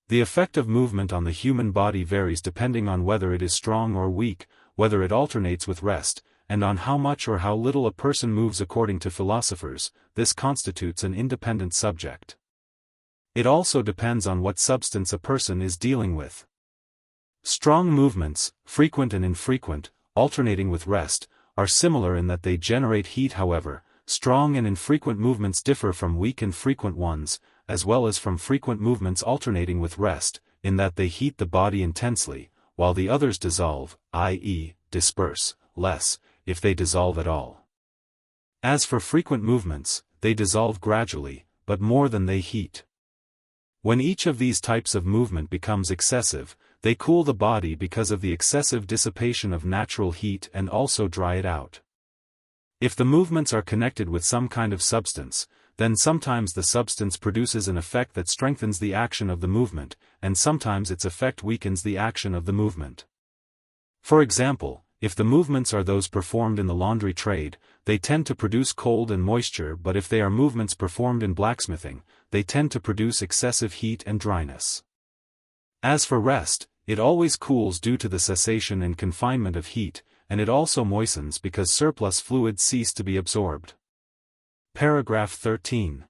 The effect of movement on the human body varies depending on whether it is strong or weak, whether it alternates with rest, and on how much or how little a person moves. According to philosophers, this constitutes an independent subject. It also depends on what substance a person is dealing with. Strong movements, frequent and infrequent, alternating with rest, are similar in that they generate heat. However, strong and infrequent movements differ from weak and frequent ones, as well as from frequent movements alternating with rest, in that they heat the body intensely, while the others dissolve, i.e., disperse, less, if they dissolve at all. As for frequent movements, they dissolve gradually, but more than they heat. When each of these types of movement becomes excessive, they cool the body because of the excessive dissipation of natural heat and also dry it out. If the movements are connected with some kind of substance, then sometimes the substance produces an effect that strengthens the action of the movement, and sometimes its effect weakens the action of the movement. For example, if the movements are those performed in the laundry trade, they tend to produce cold and moisture, but if they are movements performed in blacksmithing, they tend to produce excessive heat and dryness. As for rest, it always cools due to the cessation and confinement of heat, and it also moistens because surplus fluids cease to be absorbed. Paragraph 13.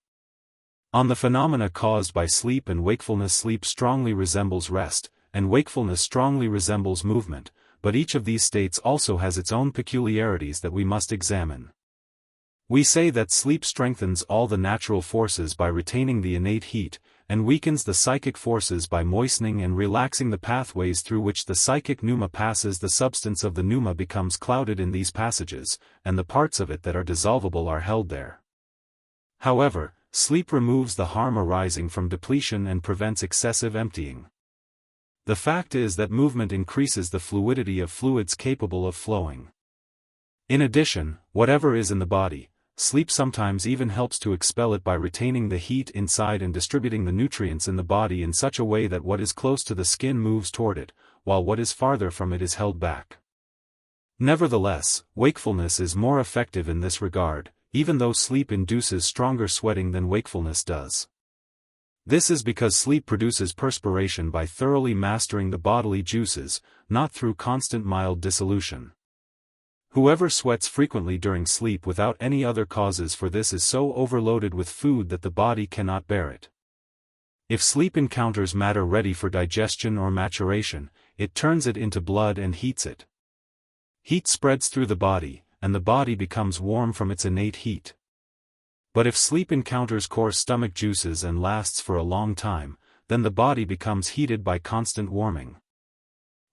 On the phenomena caused by sleep and wakefulness. Sleep strongly resembles rest, and wakefulness strongly resembles movement, but each of these states also has its own peculiarities that we must examine. We say that sleep strengthens all the natural forces by retaining the innate heat, and weakens the psychic forces by moistening and relaxing the pathways through which the psychic pneuma passes. The substance of the pneuma becomes clouded in these passages, and the parts of it that are dissolvable are held there. However, sleep removes the harm arising from depletion and prevents excessive emptying. The fact is that movement increases the fluidity of fluids capable of flowing. In addition, whatever is in the body, sleep sometimes even helps to expel it by retaining the heat inside and distributing the nutrients in the body in such a way that what is close to the skin moves toward it, while what is farther from it is held back. Nevertheless, wakefulness is more effective in this regard, even though sleep induces stronger sweating than wakefulness does. This is because sleep produces perspiration by thoroughly mastering the bodily juices, not through constant mild dissolution. Whoever sweats frequently during sleep without any other causes for this is so overloaded with food that the body cannot bear it. If sleep encounters matter ready for digestion or maturation, it turns it into blood and heats it. Heat spreads through the body, and the body becomes warm from its innate heat. But if sleep encounters coarse stomach juices and lasts for a long time, then the body becomes heated by constant warming.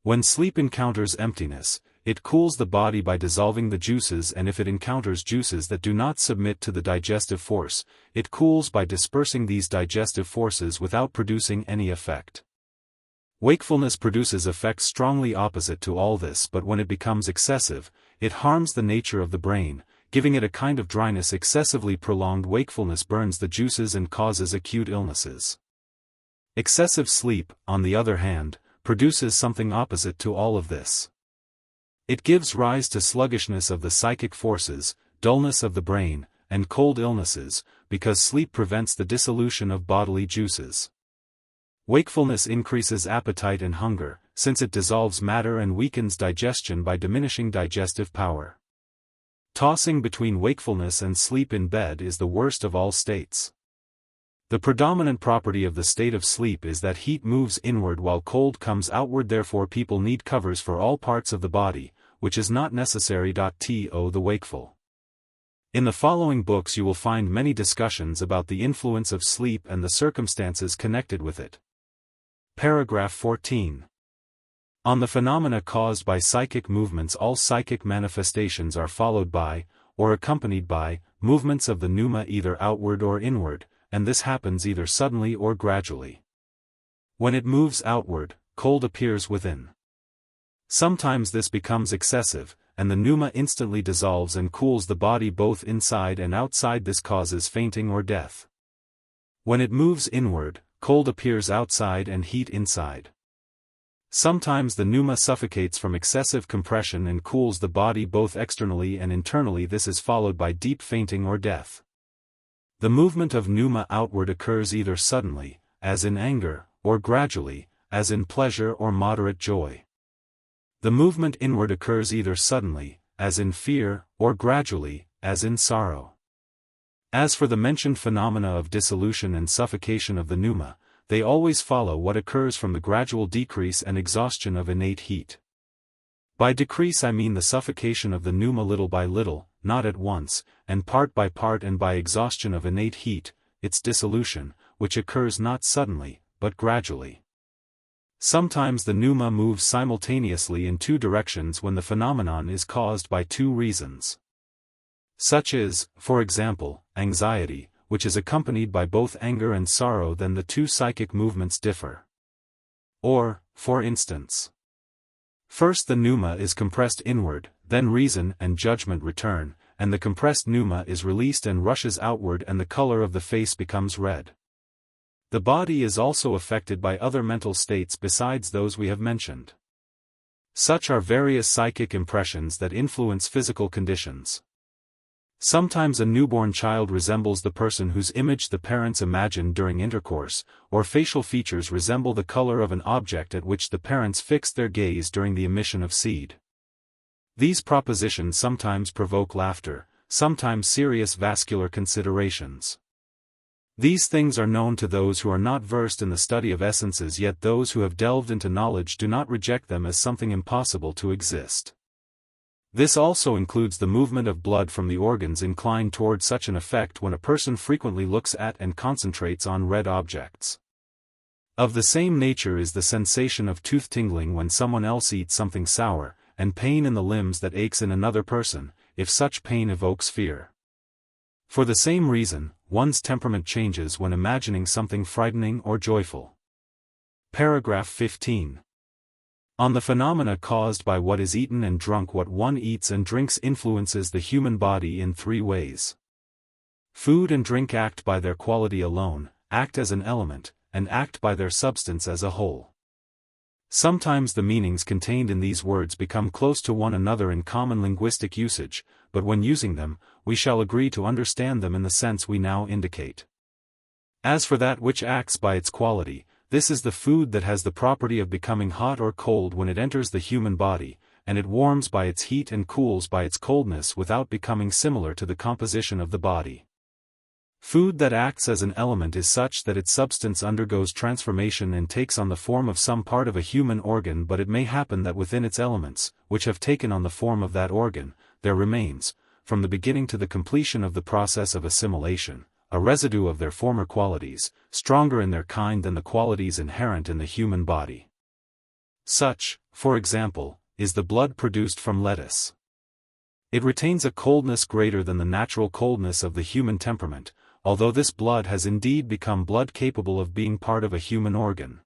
When sleep encounters emptiness, it cools the body by dissolving the juices, and if it encounters juices that do not submit to the digestive force, it cools by dispersing these digestive forces without producing any effect. Wakefulness produces effects strongly opposite to all this, but when it becomes excessive, it harms the nature of the brain, giving it a kind of dryness. Excessively prolonged wakefulness burns the juices and causes acute illnesses. Excessive sleep, on the other hand, produces something opposite to all of this. It gives rise to sluggishness of the psychic forces, dullness of the brain, and cold illnesses, because sleep prevents the dissolution of bodily juices. Wakefulness increases appetite and hunger, since it dissolves matter and weakens digestion by diminishing digestive power. Tossing between wakefulness and sleep in bed is the worst of all states. The predominant property of the state of sleep is that heat moves inward while cold comes outward. Therefore people need covers for all parts of the body, which is not necessary. To the wakeful. In the following books you will find many discussions about the influence of sleep and the circumstances connected with it. Paragraph 14. On the phenomena caused by psychic movements. All psychic manifestations are followed by, or accompanied by, movements of the pneuma either outward or inward, and this happens either suddenly or gradually. When it moves outward, cold appears within. Sometimes this becomes excessive, and the pneuma instantly dissolves and cools the body both inside and outside. This causes fainting or death. When it moves inward, cold appears outside and heat inside. Sometimes the pneuma suffocates from excessive compression and cools the body both externally and internally. This is followed by deep fainting or death. The movement of pneuma outward occurs either suddenly, as in anger, or gradually, as in pleasure or moderate joy. The movement inward occurs either suddenly, as in fear, or gradually, as in sorrow. As for the mentioned phenomena of dissolution and suffocation of the pneuma, they always follow what occurs from the gradual decrease and exhaustion of innate heat. By decrease I mean the suffocation of the pneuma little by little, not at once, and part by part, and by exhaustion of innate heat, its dissolution, which occurs not suddenly, but gradually. Sometimes the pneuma moves simultaneously in two directions when the phenomenon is caused by two reasons. Such is, for example, anxiety, which is accompanied by both anger and sorrow. Then the two psychic movements differ. Or, for instance, first the pneuma is compressed inward, then reason and judgment return, and the compressed pneuma is released and rushes outward, and the color of the face becomes red. The body is also affected by other mental states besides those we have mentioned. Such are various psychic impressions that influence physical conditions. Sometimes a newborn child resembles the person whose image the parents imagined during intercourse, or facial features resemble the color of an object at which the parents fixed their gaze during the emission of seed. These propositions sometimes provoke laughter, sometimes serious vascular considerations. These things are known to those who are not versed in the study of essences, yet those who have delved into knowledge do not reject them as something impossible to exist. This also includes the movement of blood from the organs inclined toward such an effect when a person frequently looks at and concentrates on red objects. Of the same nature is the sensation of tooth tingling when someone else eats something sour, and pain in the limbs that aches in another person, if such pain evokes fear. For the same reason, one's temperament changes when imagining something frightening or joyful. Paragraph 15. On the phenomena caused by what is eaten and drunk. What one eats and drinks influences the human body in three ways. Food and drink act by their quality alone, act as an element, and act by their substance as a whole. Sometimes the meanings contained in these words become close to one another in common linguistic usage, but when using them, we shall agree to understand them in the sense we now indicate. As for that which acts by its quality, this is the food that has the property of becoming hot or cold when it enters the human body, and it warms by its heat and cools by its coldness without becoming similar to the composition of the body. Food that acts as an element is such that its substance undergoes transformation and takes on the form of some part of a human organ, but it may happen that within its elements, which have taken on the form of that organ, there remains, from the beginning to the completion of the process of assimilation, a residue of their former qualities, stronger in their kind than the qualities inherent in the human body. Such, for example, is the blood produced from lettuce. It retains a coldness greater than the natural coldness of the human temperament, although this blood has indeed become blood capable of being part of a human organ.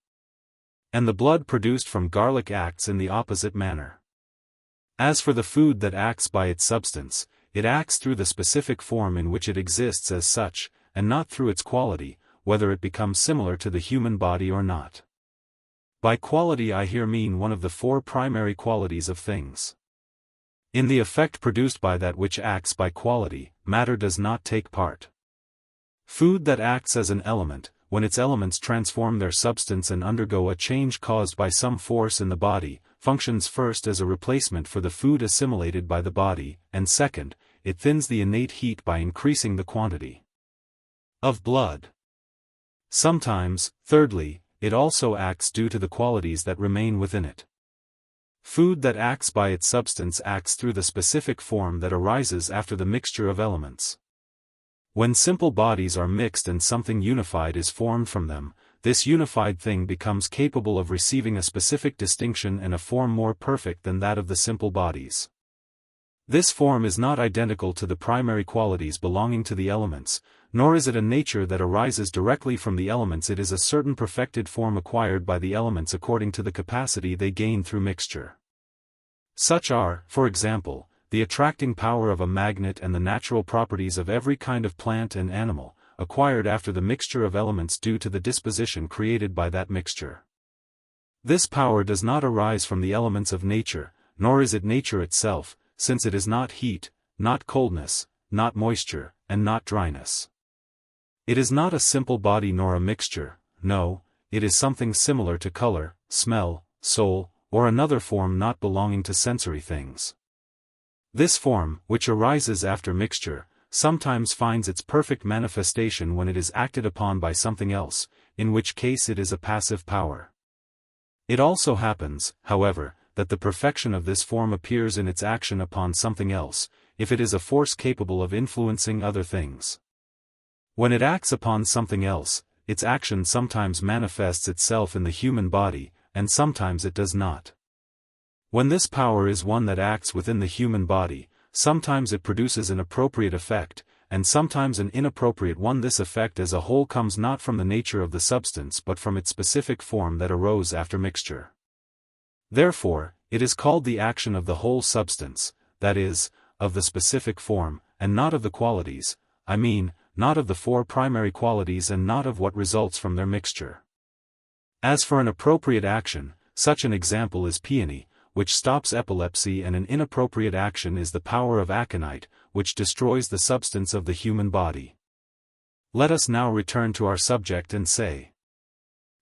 And the blood produced from garlic acts in the opposite manner. As for the food that acts by its substance, it acts through the specific form in which it exists as such, and not through its quality, whether it becomes similar to the human body or not. By quality I here mean one of the four primary qualities of things. In the effect produced by that which acts by quality, matter does not take part. Food that acts as an element, when its elements transform their substance and undergo a change caused by some force in the body, functions first as a replacement for the food assimilated by the body, and second, it thins the innate heat by increasing the quantity of blood. Sometimes, thirdly, it also acts due to the qualities that remain within it. Food that acts by its substance acts through the specific form that arises after the mixture of elements. When simple bodies are mixed and something unified is formed from them, this unified thing becomes capable of receiving a specific distinction and a form more perfect than that of the simple bodies. This form is not identical to the primary qualities belonging to the elements, nor is it a nature that arises directly from the elements. It is a certain perfected form acquired by the elements according to the capacity they gain through mixture. Such are, for example, the attracting power of a magnet and the natural properties of every kind of plant and animal, acquired after the mixture of elements due to the disposition created by that mixture. This power does not arise from the elements of nature, nor is it nature itself, since it is not heat, not coldness, not moisture, and not dryness. It is not a simple body nor a mixture, no, it is something similar to color, smell, soul, or another form not belonging to sensory things. This form, which arises after mixture, sometimes finds its perfect manifestation when it is acted upon by something else, in which case it is a passive power. It also happens, however, that the perfection of this form appears in its action upon something else, if it is a force capable of influencing other things. When it acts upon something else, its action sometimes manifests itself in the human body, and sometimes it does not. When this power is one that acts within the human body, sometimes it produces an appropriate effect, and sometimes an inappropriate one. This effect as a whole comes not from the nature of the substance but from its specific form that arose after mixture. Therefore, it is called the action of the whole substance, that is, of the specific form, and not of the qualities, I mean, not of the four primary qualities and not of what results from their mixture. As for an appropriate action, such an example is peony, which stops epilepsy, and an inappropriate action is the power of aconite, which destroys the substance of the human body. Let us now return to our subject and say,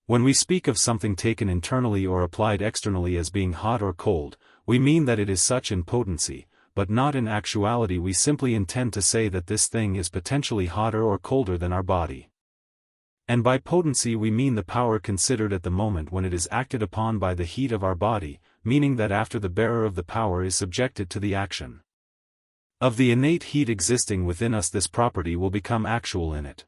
when we speak of something taken internally or applied externally as being hot or cold, we mean that it is such in potency, but not in actuality. We simply intend to say that this thing is potentially hotter or colder than our body. And by potency we mean the power considered at the moment when it is acted upon by the heat of our body, meaning that after the bearer of the power is subjected to the action of the innate heat existing within us, this property will become actual in it.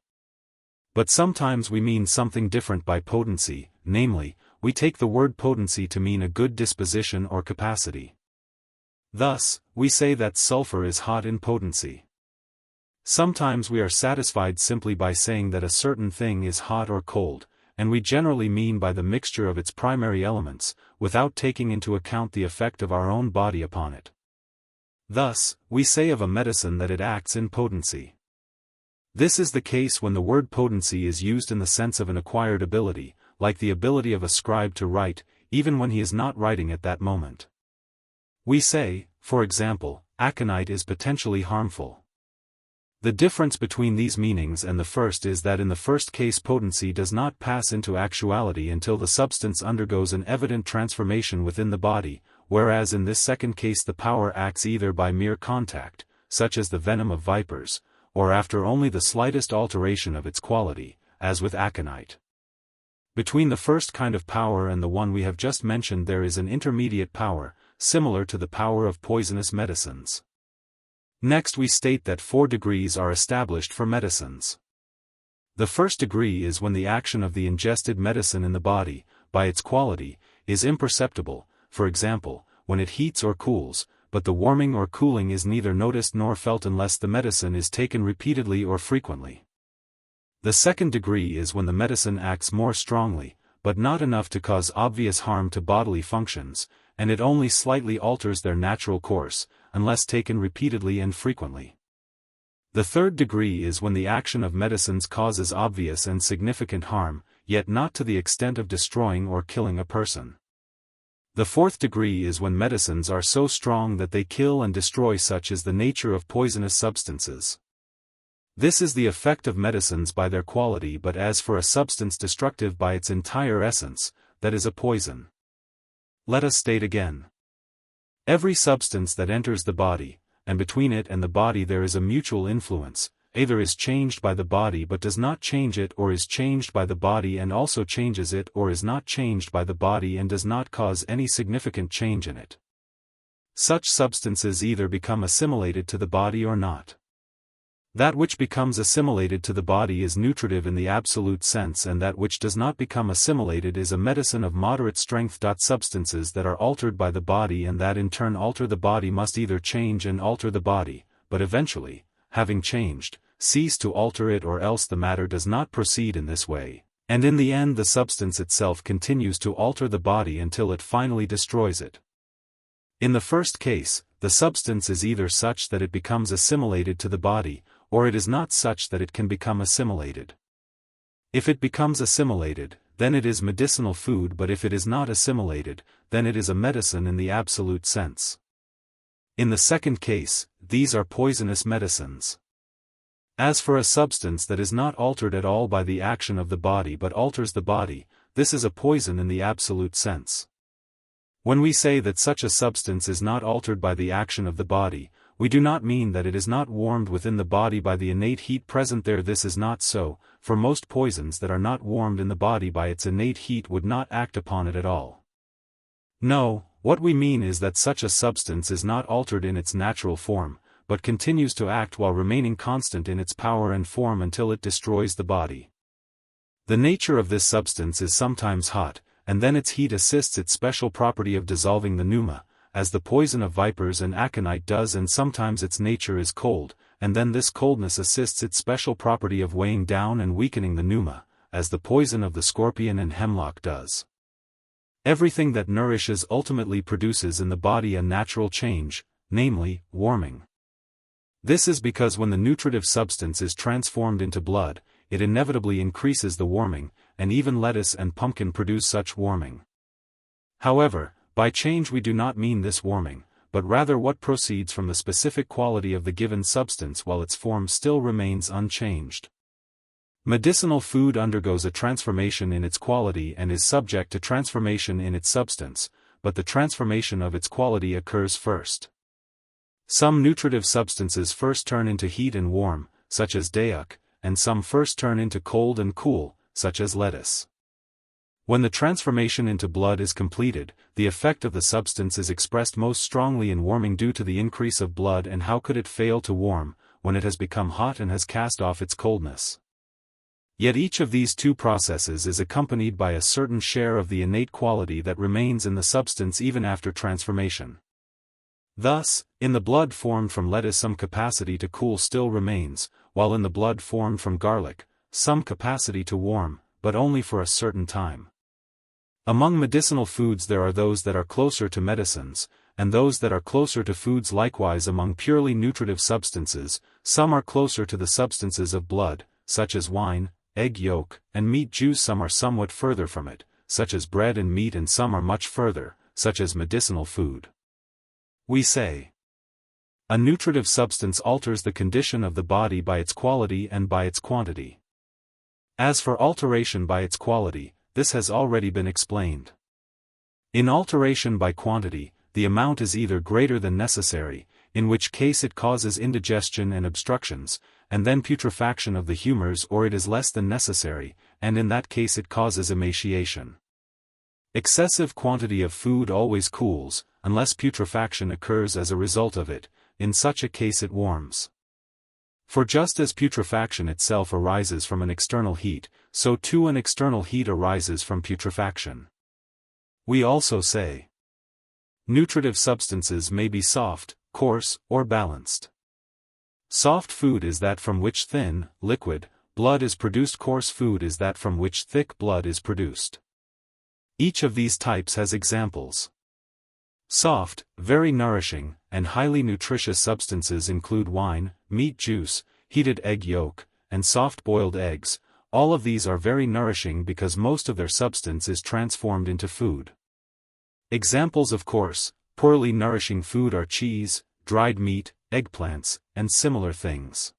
But sometimes we mean something different by potency, namely, we take the word potency to mean a good disposition or capacity. Thus, we say that sulfur is hot in potency. Sometimes we are satisfied simply by saying that a certain thing is hot or cold, and we generally mean by the mixture of its primary elements, without taking into account the effect of our own body upon it. Thus, we say of a medicine that it acts in potency. This is the case when the word potency is used in the sense of an acquired ability, like the ability of a scribe to write, even when he is not writing at that moment. We say, for example, aconite is potentially harmful. The difference between these meanings and the first is that in the first case potency does not pass into actuality until the substance undergoes an evident transformation within the body, whereas in this second case the power acts either by mere contact, such as the venom of vipers, or after only the slightest alteration of its quality, as with aconite. Between the first kind of power and the one we have just mentioned there is an intermediate power, similar to the power of poisonous medicines. Next we state that 4 degrees are established for medicines. The first degree is when the action of the ingested medicine in the body, by its quality, is imperceptible, for example, when it heats or cools, but the warming or cooling is neither noticed nor felt unless the medicine is taken repeatedly or frequently. The second degree is when the medicine acts more strongly, but not enough to cause obvious harm to bodily functions, and it only slightly alters their natural course, unless taken repeatedly and frequently. The third degree is when the action of medicines causes obvious and significant harm, yet not to the extent of destroying or killing a person. The fourth degree is when medicines are so strong that they kill and destroy. Such is the nature of poisonous substances. This is the effect of medicines by their quality, but as for a substance destructive by its entire essence, that is a poison. Let us state again. Every substance that enters the body, and between it and the body there is a mutual influence, either is changed by the body but does not change it, or is changed by the body and also changes it, or is not changed by the body and does not cause any significant change in it. Such substances either become assimilated to the body or not. That which becomes assimilated to the body is nutritive in the absolute sense, and that which does not become assimilated is a medicine of moderate strength. Substances that are altered by the body and that in turn alter the body must either change and alter the body, but eventually, having changed, cease to alter it, or else the matter does not proceed in this way, and in the end the substance itself continues to alter the body until it finally destroys it. In the first case, the substance is either such that it becomes assimilated to the body, or it is not such that it can become assimilated. If it becomes assimilated, then it is medicinal food, but if it is not assimilated, then it is a medicine in the absolute sense. In the second case, these are poisonous medicines. As for a substance that is not altered at all by the action of the body but alters the body, this is a poison in the absolute sense. When we say that such a substance is not altered by the action of the body, we do not mean that it is not warmed within the body by the innate heat present there. This is not so, for most poisons that are not warmed in the body by its innate heat would not act upon it at all. No, what we mean is that such a substance is not altered in its natural form, but continues to act while remaining constant in its power and form until it destroys the body. The nature of this substance is sometimes hot, and then its heat assists its special property of dissolving the pneuma, as the poison of vipers and aconite does, and sometimes its nature is cold, and then this coldness assists its special property of weighing down and weakening the pneuma, as the poison of the scorpion and hemlock does. Everything that nourishes ultimately produces in the body a natural change, namely, warming. This is because when the nutritive substance is transformed into blood, it inevitably increases the warming, and even lettuce and pumpkin produce such warming. However, by change we do not mean this warming, but rather what proceeds from the specific quality of the given substance while its form still remains unchanged. Medicinal food undergoes a transformation in its quality and is subject to transformation in its substance, but the transformation of its quality occurs first. Some nutritive substances first turn into heat and warm, such as dayak, and some first turn into cold and cool, such as lettuce. When the transformation into blood is completed, the effect of the substance is expressed most strongly in warming due to the increase of blood, and how could it fail to warm, when it has become hot and has cast off its coldness? Yet each of these two processes is accompanied by a certain share of the innate quality that remains in the substance even after transformation. Thus, in the blood formed from lettuce some capacity to cool still remains, while in the blood formed from garlic, some capacity to warm, but only for a certain time. Among medicinal foods there are those that are closer to medicines, and those that are closer to foods. Likewise among purely nutritive substances, some are closer to the substances of blood, such as wine, egg yolk, and meat juice. Some are somewhat further from it, such as bread and meat, and some are much further, such as medicinal food. We say, a nutritive substance alters the condition of the body by its quality and by its quantity. As for alteration by its quality, this has already been explained. In alteration by quantity, the amount is either greater than necessary, in which case it causes indigestion and obstructions, and then putrefaction of the humors, or it is less than necessary, and in that case it causes emaciation. Excessive quantity of food always cools, unless putrefaction occurs as a result of it. In such a case it warms. For just as putrefaction itself arises from an external heat, so too an external heat arises from putrefaction. We also say, nutritive substances may be soft, coarse, or balanced. Soft food is that from which thin, liquid, blood is produced. Coarse food is that from which thick blood is produced. Each of these types has examples. Soft, very nourishing, and highly nutritious substances include wine, meat juice, heated egg yolk, and soft-boiled eggs. All of these are very nourishing because most of their substance is transformed into food. Examples of coarse, poorly nourishing food are cheese, dried meat, eggplants, and similar things.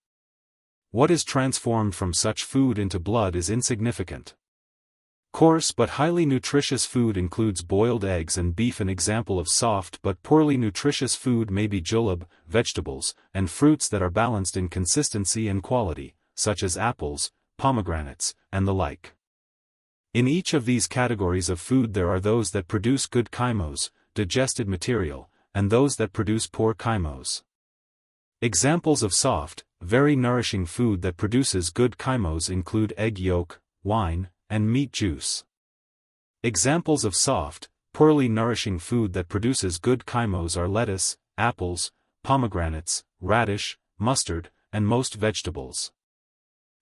What is transformed from such food into blood is insignificant. Coarse but highly nutritious food includes boiled eggs and beef. An example of soft but poorly nutritious food may be julep, vegetables, and fruits that are balanced in consistency and quality, such as apples, pomegranates, and the like. In each of these categories of food there are those that produce good chymos, digested material, and those that produce poor chymos. Examples of soft, very nourishing food that produces good chymos include egg yolk, wine, and meat juice. Examples of soft, poorly nourishing food that produces good chymos are lettuce, apples, pomegranates, radish, mustard, and most vegetables.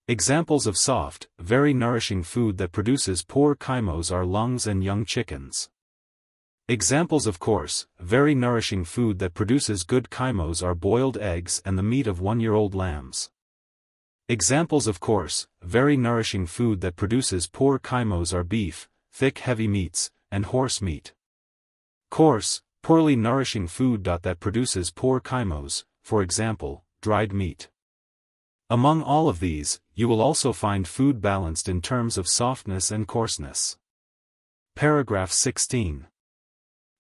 Examples of soft, very nourishing food that produces poor chymos are lungs and young chickens. Examples of coarse, very nourishing food that produces good chymos are boiled eggs and the meat of 1-year-old lambs. Examples of coarse, very nourishing food that produces poor chymos are beef, thick heavy meats, and horse meat. Coarse, poorly nourishing food that produces poor chymos, for example, dried meat. Among all of these, you will also find food balanced in terms of softness and coarseness. Paragraph 16.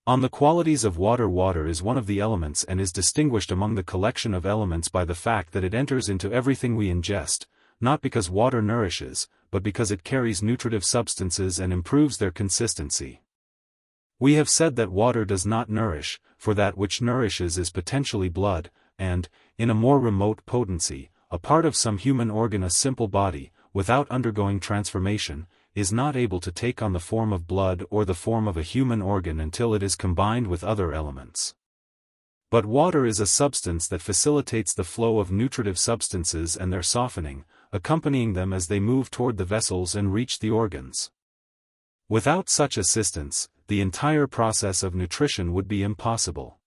On the qualities of water. Water is one of the elements and is distinguished among the collection of elements by the fact that it enters into everything we ingest, not because water nourishes, but because it carries nutritive substances and improves their consistency. We have said that water does not nourish, for that which nourishes is potentially blood, and, in a more remote potency, a part of some human organ. A simple body, without undergoing transformation, is not able to take on the form of blood or the form of a human organ until it is combined with other elements. But water is a substance that facilitates the flow of nutritive substances and their softening, accompanying them as they move toward the vessels and reach the organs. Without such assistance, the entire process of nutrition would be impossible.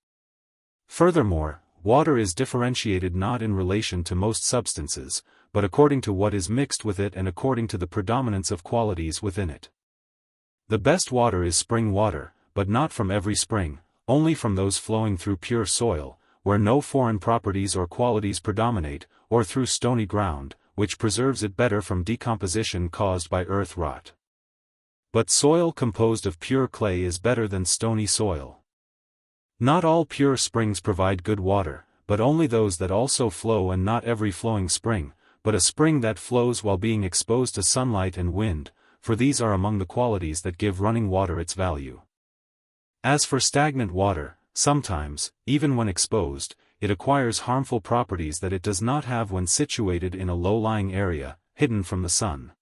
Furthermore, water is differentiated not in relation to most substances, but according to what is mixed with it and according to the predominance of qualities within it. The best water is spring water, but not from every spring, only from those flowing through pure soil, where no foreign properties or qualities predominate, or through stony ground, which preserves it better from decomposition caused by earth rot. But soil composed of pure clay is better than stony soil. Not all pure springs provide good water, but only those that also flow, and not every flowing spring, but a spring that flows while being exposed to sunlight and wind, for these are among the qualities that give running water its value. As for stagnant water, sometimes, even when exposed, it acquires harmful properties that it does not have when situated in a low-lying area, hidden from the sun.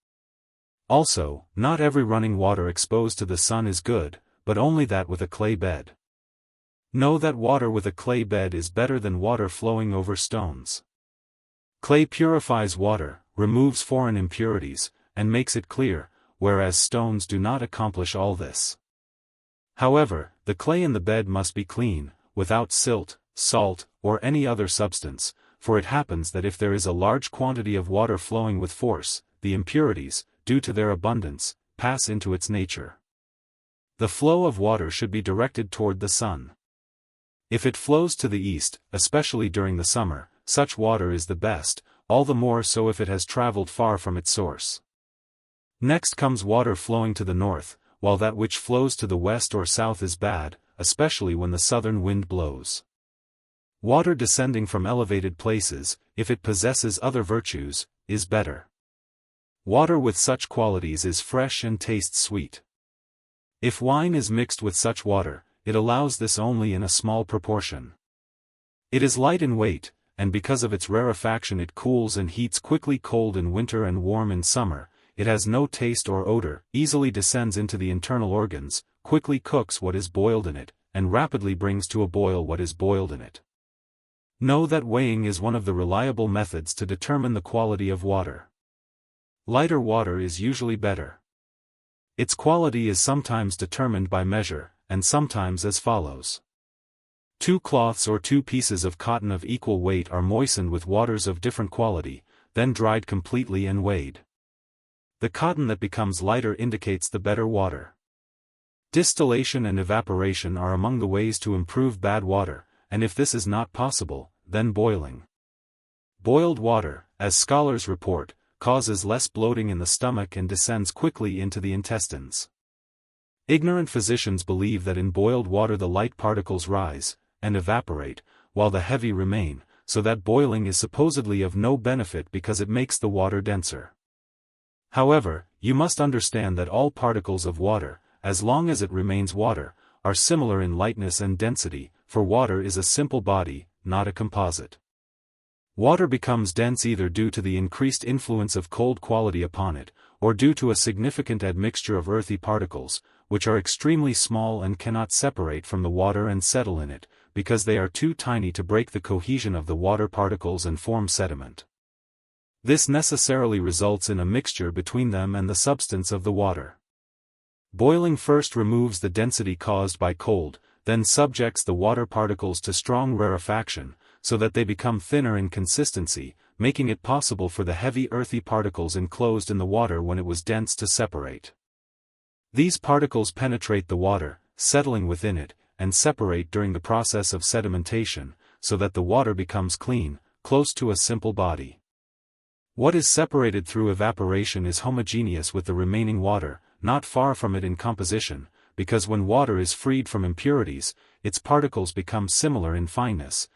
Also, not every running water exposed to the sun is good, but only that with a clay bed. Know that water with a clay bed is better than water flowing over stones. Clay purifies water, removes foreign impurities, and makes it clear, whereas stones do not accomplish all this. However, the clay in the bed must be clean, without silt, salt, or any other substance, for it happens that if there is a large quantity of water flowing with force, the impurities, due to their abundance, pass into its nature. The flow of water should be directed toward the sun. If it flows to the east, especially during the summer, such water is the best, all the more so if it has traveled far from its source. Next comes water flowing to the north, while that which flows to the west or south is bad, especially when the southern wind blows. Water descending from elevated places, if it possesses other virtues, is better. Water with such qualities is fresh and tastes sweet. If wine is mixed with such water, it allows this only in a small proportion. It is light in weight, and because of its rarefaction it cools and heats quickly. Cold in winter and warm in summer, it has no taste or odor, easily descends into the internal organs, quickly cooks what is boiled in it, and rapidly brings to a boil what is boiled in it. Know that weighing is one of the reliable methods to determine the quality of water. Lighter water is usually better. Its quality is sometimes determined by measure, and sometimes as follows. 2 cloths or 2 pieces of cotton of equal weight are moistened with waters of different quality, then dried completely and weighed. The cotton that becomes lighter indicates the better water. Distillation and evaporation are among the ways to improve bad water, and if this is not possible, then boiling. Boiled water, as scholars report, causes less bloating in the stomach and descends quickly into the intestines. Ignorant physicians believe that in boiled water the light particles rise and evaporate, while the heavy remain, so that boiling is supposedly of no benefit because it makes the water denser. However, you must understand that all particles of water, as long as it remains water, are similar in lightness and density, for water is a simple body, not a composite. Water becomes dense either due to the increased influence of cold quality upon it, or due to a significant admixture of earthy particles, which are extremely small and cannot separate from the water and settle in it, because they are too tiny to break the cohesion of the water particles and form sediment. This necessarily results in a mixture between them and the substance of the water. Boiling first removes the density caused by cold, then subjects the water particles to strong rarefaction, so that they become thinner in consistency, making it possible for the heavy earthy particles enclosed in the water when it was dense to separate. These particles penetrate the water, settling within it, and separate during the process of sedimentation, so that the water becomes clean, close to a simple body. What is separated through evaporation is homogeneous with the remaining water, not far from it in composition, because when water is freed from impurities, its particles become similar in fineness,